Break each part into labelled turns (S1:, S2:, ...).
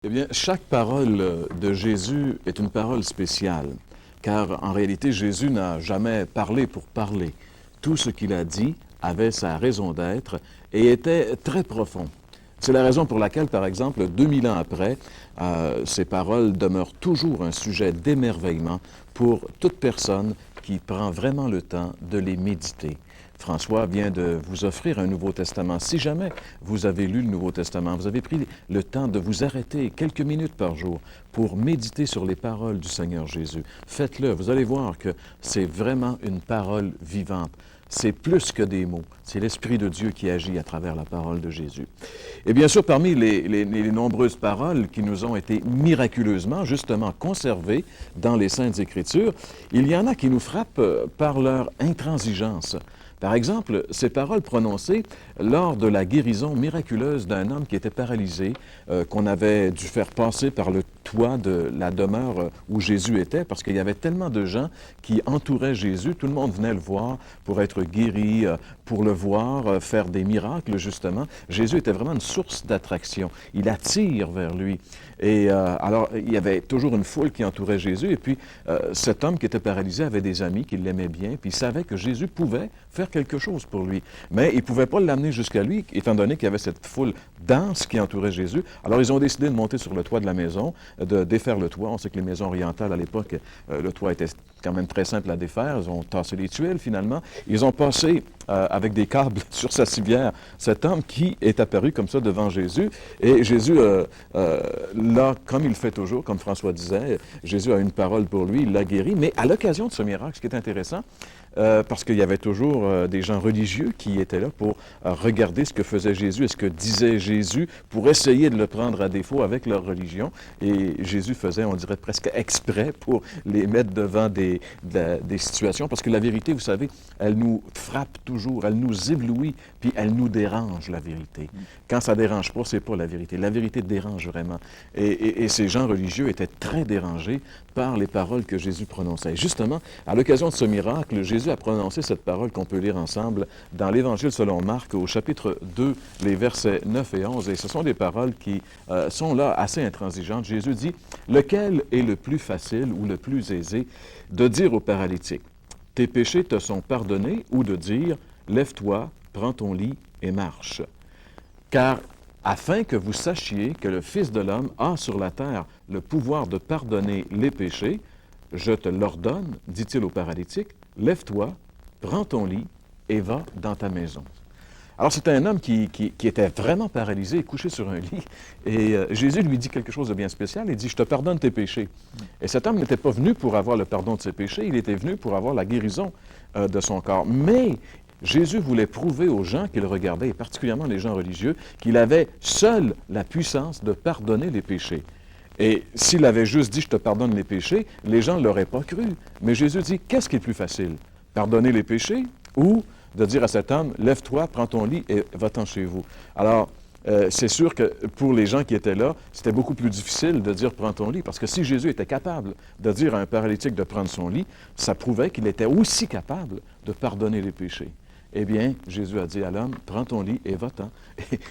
S1: Eh bien, chaque parole de Jésus est une parole spéciale, car en réalité, Jésus n'a jamais parlé pour parler. Tout ce qu'il a dit avait sa raison d'être et était très profond. C'est la raison pour laquelle, par exemple, 2000 ans après, ces paroles demeurent toujours un sujet d'émerveillement pour toute personne qui prend vraiment le temps de les méditer. François vient de vous offrir un Nouveau Testament. Si jamais vous avez lu le Nouveau Testament, vous avez pris le temps de vous arrêter quelques minutes par jour pour méditer sur les paroles du Seigneur Jésus, faites-le. Vous allez voir que c'est vraiment une parole vivante. C'est plus que des mots. C'est l'Esprit de Dieu qui agit à travers la parole de Jésus. Et bien sûr, parmi les nombreuses paroles qui nous ont été miraculeusement, justement, conservées dans les Saintes Écritures, il y en a qui nous frappent par leur intransigeance. Par exemple, ces paroles prononcées lors de la guérison miraculeuse d'un homme qui était paralysé, qu'on avait dû faire passer par le toit de la demeure où Jésus était, parce qu'il y avait tellement de gens qui entouraient Jésus, tout le monde venait le voir pour être guéri, pour le voir faire des miracles, justement. Jésus était vraiment une source d'attraction. Il attire vers lui. Et alors, il y avait toujours une foule qui entourait Jésus, et puis cet homme qui était paralysé avait des amis qui l'aimaient bien, puis il savait que Jésus pouvait faire quelque chose pour lui. Mais ils ne pouvaient pas l'amener jusqu'à lui, étant donné qu'il y avait cette foule dense qui entourait Jésus. Alors, ils ont décidé de monter sur le toit de la maison, de défaire le toit. On sait que les maisons orientales, à l'époque, le toit était quand même très simple à défaire. Ils ont tassé les tuiles, finalement. Ils ont passé avec des câbles sur sa civière cet homme qui est apparu comme ça devant Jésus. Et Jésus, là, comme il fait toujours, comme François disait, Jésus a une parole pour lui, il l'a guéri. Mais à l'occasion de ce miracle, ce qui est intéressant, parce qu'il y avait toujours des gens religieux qui étaient là pour regarder ce que faisait Jésus et ce que disait Jésus pour essayer de le prendre à défaut avec leur religion. Et Jésus faisait, on dirait presque exprès pour les mettre devant des situations, parce que la vérité, vous savez, elle nous frappe toujours, elle nous éblouit, puis elle nous dérange, la vérité. Quand ça ne dérange pas, c'est pas la vérité. La vérité dérange vraiment. Et ces gens religieux étaient très dérangés par les paroles que Jésus prononçait. Justement, à l'occasion de ce miracle, Jésus a prononcé cette parole qu'on peut lire ensemble dans l'Évangile selon Marc, au chapitre 2, les versets 9 et 11. Et ce sont des paroles qui sont là assez intransigeantes. Jésus dit, « Lequel est le plus facile ou le plus aisé de dire au paralytique, « Tes péchés te sont pardonnés » ou de dire, « Lève-toi, prends ton lit et marche. » Car afin que vous sachiez que le Fils de l'homme a sur la terre le pouvoir de pardonner les péchés, je te l'ordonne, dit-il au paralytique, lève-toi, prends ton lit et va dans ta maison. Alors, c'était un homme qui était vraiment paralysé, couché sur un lit, et Jésus lui dit quelque chose de bien spécial, il dit, je te pardonne tes péchés. Et cet homme n'était pas venu pour avoir le pardon de ses péchés, il était venu pour avoir la guérison de son corps. Mais Jésus voulait prouver aux gens qu'il regardait, et particulièrement les gens religieux, qu'il avait seul la puissance de pardonner les péchés. Et s'il avait juste dit « je te pardonne les péchés », les gens ne l'auraient pas cru. Mais Jésus dit « qu'est-ce qui est plus facile? Pardonner les péchés ou de dire à cet homme « lève-toi, prends ton lit et va-t'en chez vous ». Alors, c'est sûr que pour les gens qui étaient là, c'était beaucoup plus difficile de dire « prends ton lit », parce que si Jésus était capable de dire à un paralytique de prendre son lit, ça prouvait qu'il était aussi capable de pardonner les péchés. Eh bien, Jésus a dit à l'homme, prends ton lit et va-t'en.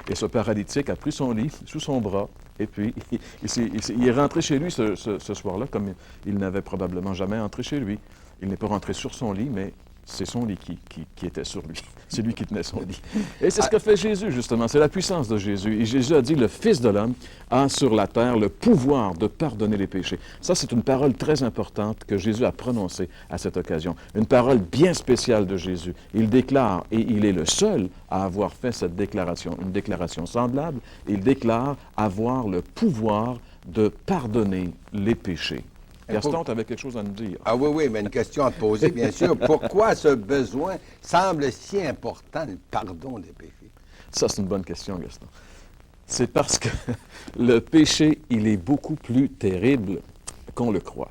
S1: Et ce paralytique a pris son lit sous son bras, et puis il est rentré chez lui ce soir-là, comme il n'avait probablement jamais entré chez lui. Il n'est pas rentré sur son lit, mais c'est son lit qui était sur lui. C'est lui qui tenait son lit. Et c'est ce que fait Jésus, justement. C'est la puissance de Jésus. Et Jésus a dit, le Fils de l'homme a sur la terre le pouvoir de pardonner les péchés. Ça, c'est une parole très importante que Jésus a prononcée à cette occasion. Une parole bien spéciale de Jésus. Il déclare, et il est le seul à avoir fait cette déclaration, une déclaration semblable, il déclare avoir le pouvoir de pardonner les péchés. Gaston, tu avais quelque chose à nous dire.
S2: Ah oui, oui, mais une question à te poser, bien sûr. Pourquoi ce besoin semble si important, le pardon des péchés?
S1: Ça, c'est une bonne question, Gaston. C'est parce que le péché, il est beaucoup plus terrible qu'on le croit.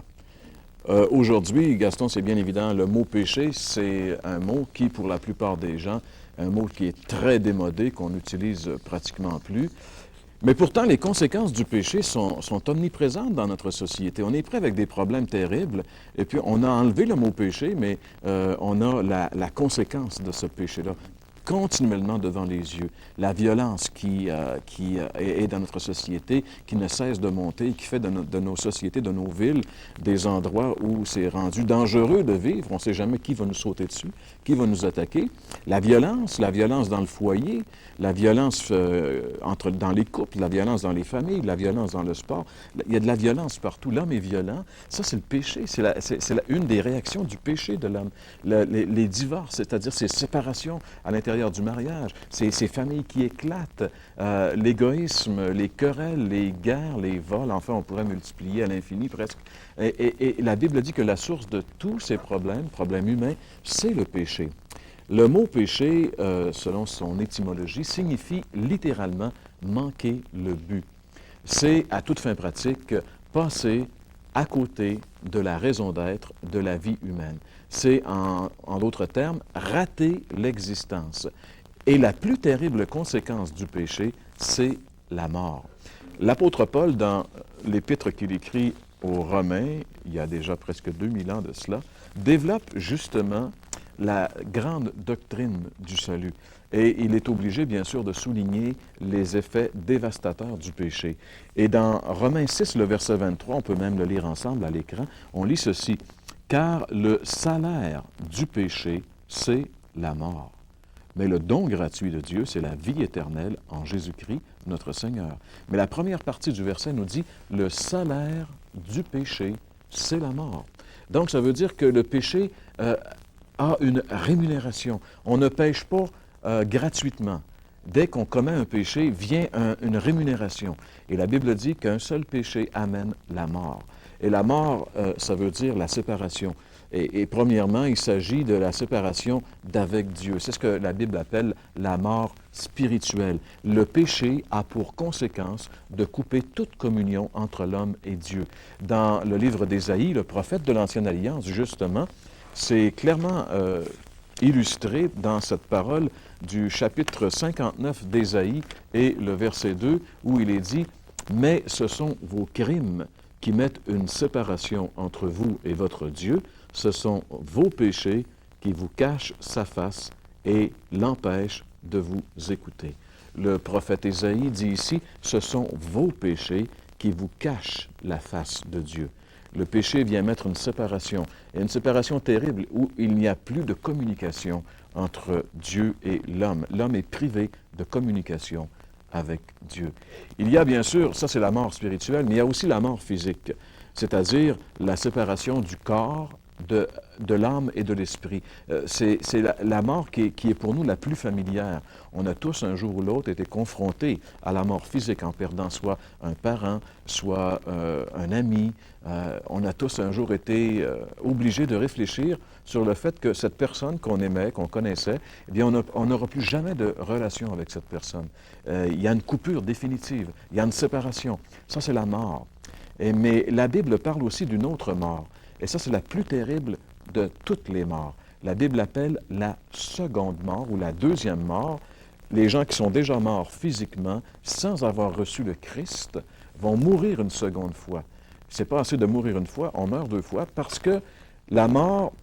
S1: Aujourd'hui, Gaston, c'est bien évident, le mot péché, c'est un mot qui, pour la plupart des gens, un mot qui est très démodé, qu'on n'utilise pratiquement plus. Mais pourtant, les conséquences du péché sont omniprésentes dans notre société. On est pris avec des problèmes terribles, et puis on a enlevé le mot péché, mais on a la conséquence de ce péché-là. continuellement devant les yeux. La violence qui est dans notre société, qui ne cesse de monter, qui fait de nos sociétés, de nos villes, des endroits où c'est rendu dangereux de vivre. On ne sait jamais qui va nous sauter dessus, qui va nous attaquer. La violence dans le foyer, la violence dans les couples, la violence dans les familles, la violence dans le sport. Il y a de la violence partout. L'homme est violent. Ça, c'est le péché. C'est une des réactions du péché de l'homme. Les divorces, c'est-à-dire ces séparations à l'intérieur du mariage, ces familles qui éclatent, l'égoïsme, les querelles, les guerres, les vols, enfin, on pourrait multiplier à l'infini presque. Et la Bible dit que la source de tous ces problèmes humains, c'est le péché. Le mot péché, selon son étymologie, signifie littéralement manquer le but. C'est, à toute fin pratique, passer à côté de la raison d'être de la vie humaine. C'est, en d'autres termes, rater l'existence. Et la plus terrible conséquence du péché, c'est la mort. L'apôtre Paul, dans l'épître qu'il écrit aux Romains, il y a déjà presque 2000 ans de cela, développe justement la grande doctrine du salut. Et il est obligé, bien sûr, de souligner les effets dévastateurs du péché. Et dans Romains 6, le verset 23, on peut même le lire ensemble à l'écran, on lit ceci. « Car le salaire du péché, c'est la mort. Mais le don gratuit de Dieu, c'est la vie éternelle en Jésus-Christ, notre Seigneur. » Mais la première partie du verset nous dit « Le salaire du péché, c'est la mort. » Donc, ça veut dire que le péché a une rémunération. On ne pêche pas gratuitement. Dès qu'on commet un péché, vient une rémunération. Et la Bible dit qu'un seul péché amène la mort. Et la mort, ça veut dire la séparation. Et premièrement, il s'agit de la séparation d'avec Dieu. C'est ce que la Bible appelle la mort spirituelle. Le péché a pour conséquence de couper toute communion entre l'homme et Dieu. Dans le livre d'Ésaïe, le prophète de l'Ancienne Alliance, justement, c'est clairement illustré dans cette parole du chapitre 59 d'Ésaïe et le verset 2, où il est dit « Mais ce sont vos crimes qui mettent une séparation entre vous et votre Dieu, ce sont vos péchés qui vous cachent sa face et l'empêchent de vous écouter. » Le prophète Ésaïe dit ici, ce sont vos péchés qui vous cachent la face de Dieu. Le péché vient mettre une séparation terrible où il n'y a plus de communication entre Dieu et l'homme. L'homme est privé de communication avec Dieu. Il y a bien sûr, ça c'est la mort spirituelle, mais il y a aussi la mort physique, c'est-à-dire la séparation du corps de l'âme et de l'esprit. C'est la mort qui est pour nous la plus familière. On a tous, un jour ou l'autre, été confrontés à la mort physique en perdant soit un parent, soit un ami. On a tous un jour été obligés de réfléchir sur le fait que cette personne qu'on aimait, qu'on connaissait, eh bien, on n'aura plus jamais de relation avec cette personne. Il y a une coupure définitive, il y a une séparation. Ça, c'est la mort. Mais la Bible parle aussi d'une autre mort. Et ça, c'est la plus terrible de toutes les morts. La Bible appelle la seconde mort ou la deuxième mort. Les gens qui sont déjà morts physiquement, sans avoir reçu le Christ, vont mourir une seconde fois. C'est pas assez de mourir une fois, on meurt deux fois, parce que la mort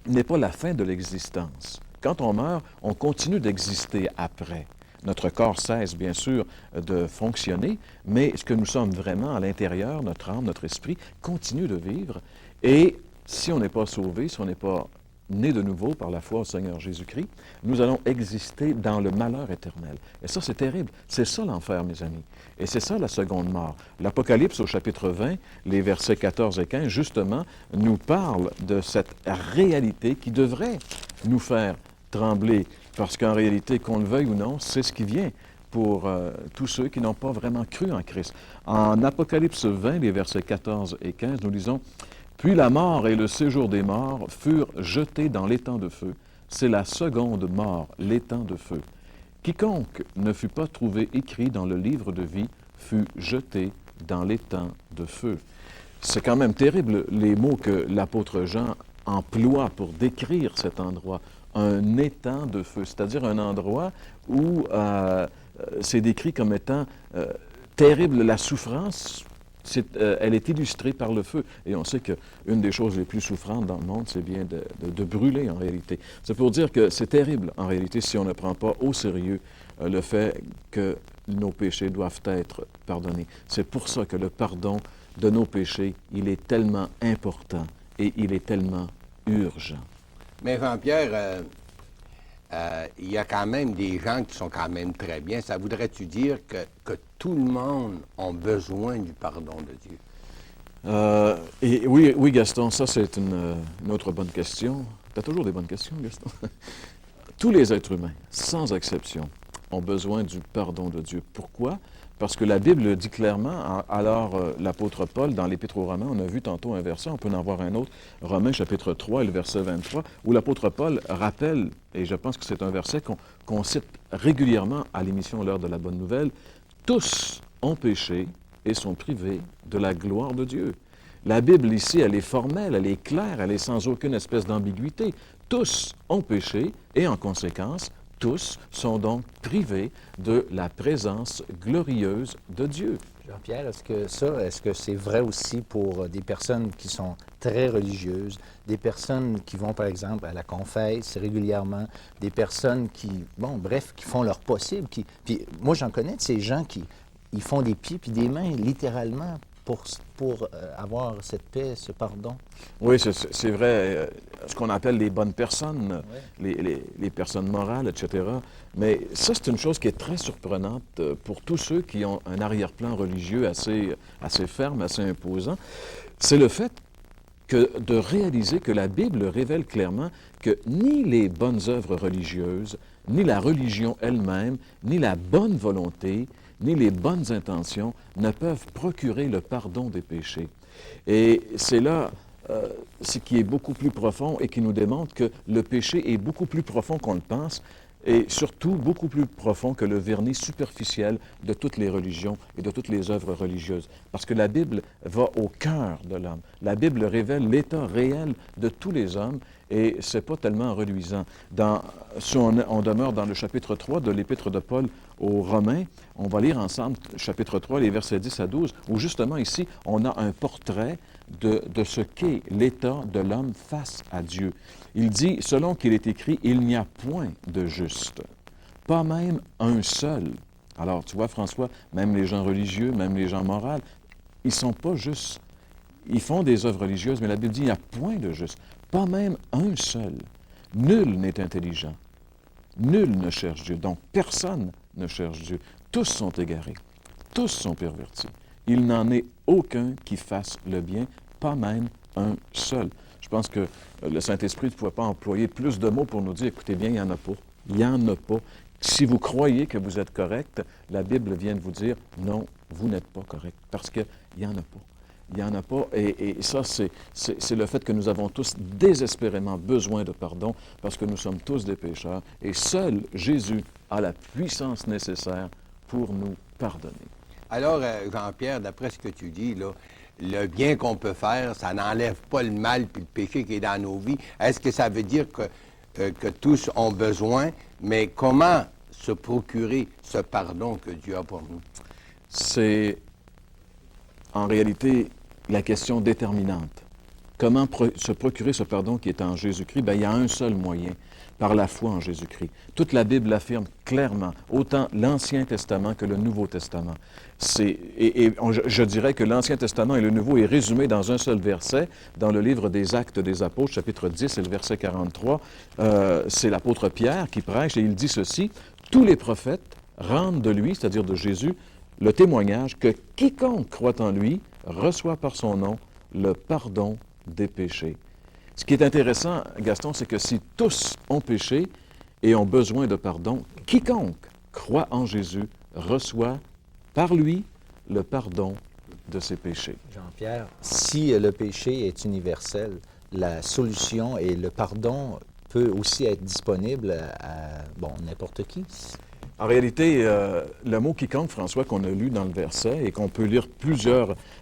S1: n'est pas la fin de l'existence. Quand on meurt, on continue d'exister après. Notre corps cesse, bien sûr, de fonctionner, mais ce que nous sommes vraiment à l'intérieur, notre âme, notre esprit, continue de vivre. Et si on n'est pas sauvé, si on n'est pas né de nouveau par la foi au Seigneur Jésus-Christ, nous allons exister dans le malheur éternel. Et ça, c'est terrible. C'est ça l'enfer, mes amis. Et c'est ça la seconde mort. L'Apocalypse au chapitre 20, les versets 14 et 15, justement, nous parle de cette réalité qui devrait nous faire trembler, parce qu'en réalité, qu'on le veuille ou non, c'est ce qui vient pour tous ceux qui n'ont pas vraiment cru en Christ. En Apocalypse 20, les versets 14 et 15, nous lisons « Puis la mort et le séjour des morts furent jetés dans l'étang de feu. C'est la seconde mort, l'étang de feu. Quiconque ne fut pas trouvé écrit dans le livre de vie fut jeté dans l'étang de feu. » C'est quand même terrible les mots que l'apôtre Jean emploie pour décrire cet endroit. Un étang de feu, c'est-à-dire un endroit où c'est décrit comme étant terrible la souffrance elle est illustrée par le feu. Et on sait qu'une des choses les plus souffrantes dans le monde, c'est bien de brûler en réalité. C'est pour dire que c'est terrible en réalité si on ne prend pas au sérieux le fait que nos péchés doivent être pardonnés. C'est pour ça que le pardon de nos péchés, il est tellement important et il est tellement urgent.
S2: Mais Jean-Pierre, il y a quand même des gens qui sont quand même très bien. Ça voudrait-tu dire que tout le monde a besoin du pardon de Dieu?
S1: Et oui, Gaston, ça c'est une autre bonne question. Tu as toujours des bonnes questions, Gaston. Tous les êtres humains, sans exception, ont besoin du pardon de Dieu. Pourquoi? Parce que la Bible le dit clairement. Alors, l'apôtre Paul, dans l'Épître aux Romains, on a vu tantôt un verset, on peut en voir un autre, Romains chapitre 3 et le verset 23, où l'apôtre Paul rappelle, et je pense que c'est un verset qu'on cite régulièrement à l'émission L'heure de la bonne nouvelle, « Tous ont péché et sont privés de la gloire de Dieu ». La Bible ici, elle est formelle, elle est claire, elle est sans aucune espèce d'ambiguïté. Tous ont péché et en conséquence, tous sont donc privés de la présence glorieuse de Dieu.
S3: Jean-Pierre, est-ce que c'est vrai aussi pour des personnes qui sont très religieuses, des personnes qui vont, par exemple, à la confesse régulièrement, des personnes qui, qui font leur possible, puis moi, j'en connais de ces gens qui ils font des pieds puis des mains, littéralement, pour avoir cette paix, ce pardon.
S1: Oui, c'est vrai, ce qu'on appelle les bonnes personnes, les personnes morales, etc. Mais ça, c'est une chose qui est très surprenante pour tous ceux qui ont un arrière-plan religieux assez ferme, assez imposant. C'est le fait de réaliser que la Bible révèle clairement que ni les bonnes œuvres religieuses, ni la religion elle-même, ni la bonne volonté, ni les bonnes intentions ne peuvent procurer le pardon des péchés. Et c'est là ce qui est beaucoup plus profond et qui nous démontre que le péché est beaucoup plus profond qu'on le pense et surtout beaucoup plus profond que le vernis superficiel de toutes les religions et de toutes les œuvres religieuses. Parce que la Bible va au cœur de l'homme. La Bible révèle l'état réel de tous les hommes et c'est pas tellement reluisant. Si on demeure dans le chapitre 3 de l'Épître de Paul aux Romains, on va lire ensemble chapitre 3, les versets 10 à 12, où justement ici, on a un portrait de ce qu'est l'état de l'homme face à Dieu. Il dit, selon qu'il est écrit, « Il n'y a point de juste, pas même un seul. » Alors, tu vois, François, même les gens religieux, même les gens moraux, ils ne sont pas justes. Ils font des œuvres religieuses, mais la Bible dit, il n'y a point de juste, pas même un seul. Nul n'est intelligent. Nul ne cherche Dieu. Donc, personne ne cherche Dieu. Tous sont égarés. Tous sont pervertis. Il n'en est aucun qui fasse le bien, pas même un seul. Je pense que le Saint-Esprit ne pouvait pas employer plus de mots pour nous dire, écoutez bien, il n'y en a pas. Il n'y en a pas. Si vous croyez que vous êtes correct, la Bible vient de vous dire, non, vous n'êtes pas correct, parce qu'il n'y en a pas. Il n'y en a pas, et ça, c'est le fait que nous avons tous désespérément besoin de pardon, parce que nous sommes tous des pécheurs, et seul Jésus a la puissance nécessaire pour nous pardonner.
S2: Alors, Jean-Pierre, d'après ce que tu dis, là, le bien qu'on peut faire, ça n'enlève pas le mal puis le péché qui est dans nos vies. Est-ce que ça veut dire que tous ont besoin, mais comment se procurer ce pardon que Dieu a pour nous?
S1: C'est en réalité la question déterminante. Comment se procurer ce pardon qui est en Jésus-Christ? Bien, il y a un seul moyen, par la foi en Jésus-Christ. Toute la Bible l'affirme clairement, autant l'Ancien Testament que le Nouveau Testament. Je dirais que l'Ancien Testament et le Nouveau est résumé dans un seul verset, dans le livre des Actes des Apôtres, chapitre 10 et le verset 43. C'est l'apôtre Pierre qui prêche et il dit ceci, « Tous les prophètes rendent de lui, c'est-à-dire de Jésus, le témoignage que quiconque croit en lui reçoit par son nom le pardon des péchés. » Ce qui est intéressant, Gaston, c'est que si tous ont péché et ont besoin de pardon, quiconque croit en Jésus reçoit par lui le pardon de ses péchés.
S3: Jean-Pierre, si le péché est universel, la solution et le pardon peut aussi être disponible à n'importe qui.
S1: En réalité, le mot quiconque, François, qu'on a lu dans le verset et qu'on peut lire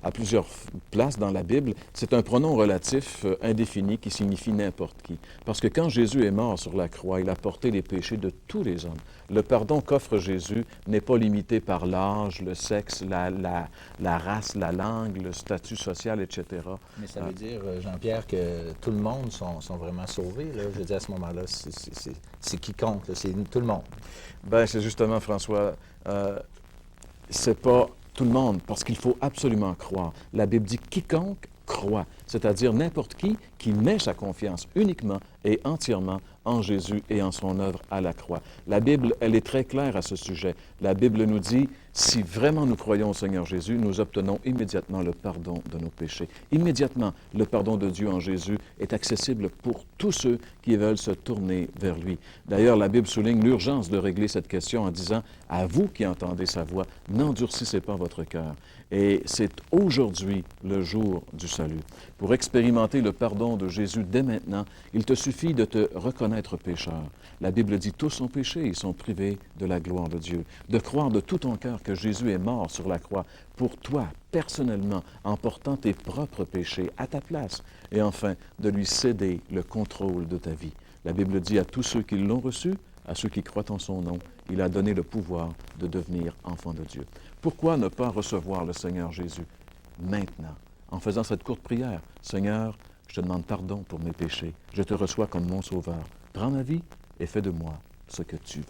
S1: à plusieurs places dans la Bible, c'est un pronom relatif indéfini qui signifie n'importe qui. Parce que quand Jésus est mort sur la croix, il a porté les péchés de tous les hommes. Le pardon qu'offre Jésus n'est pas limité par l'âge, le sexe, la race, la langue, le statut social, etc.
S3: Mais ça veut dire, Jean-Pierre, que tout le monde sont vraiment sauvés. Là. Je veux dire, à ce moment-là, c'est quiconque, là, c'est tout le monde.
S1: Bien, c'est justement, François, c'est pas tout le monde, parce qu'il faut absolument croire. La Bible dit quiconque croit, c'est-à-dire n'importe qui met sa confiance uniquement et entièrement en Jésus et en son œuvre à la croix. La Bible, elle est très claire à ce sujet. La Bible nous dit, si vraiment nous croyons au Seigneur Jésus, nous obtenons immédiatement le pardon de nos péchés. Immédiatement, le pardon de Dieu en Jésus est accessible pour tous ceux qui veulent se tourner vers lui. D'ailleurs, la Bible souligne l'urgence de régler cette question en disant, à vous qui entendez sa voix, n'endurcissez pas votre cœur. Et c'est aujourd'hui le jour du salut. Pour expérimenter le pardon de Jésus dès maintenant, il te suffit de te reconnaître pécheur. La Bible dit tous ont péché et sont privés de la gloire de Dieu. De croire de tout ton cœur que Jésus est mort sur la croix pour toi, personnellement, en portant tes propres péchés à ta place. Et enfin, de lui céder le contrôle de ta vie. La Bible dit à tous ceux qui l'ont reçu, à ceux qui croient en son nom, il a donné le pouvoir de devenir enfants de Dieu. Pourquoi ne pas recevoir le Seigneur Jésus maintenant, en faisant cette courte prière? Seigneur, je te demande pardon pour mes péchés. Je te reçois comme mon Sauveur. Prends ma vie et fais de moi ce que tu veux.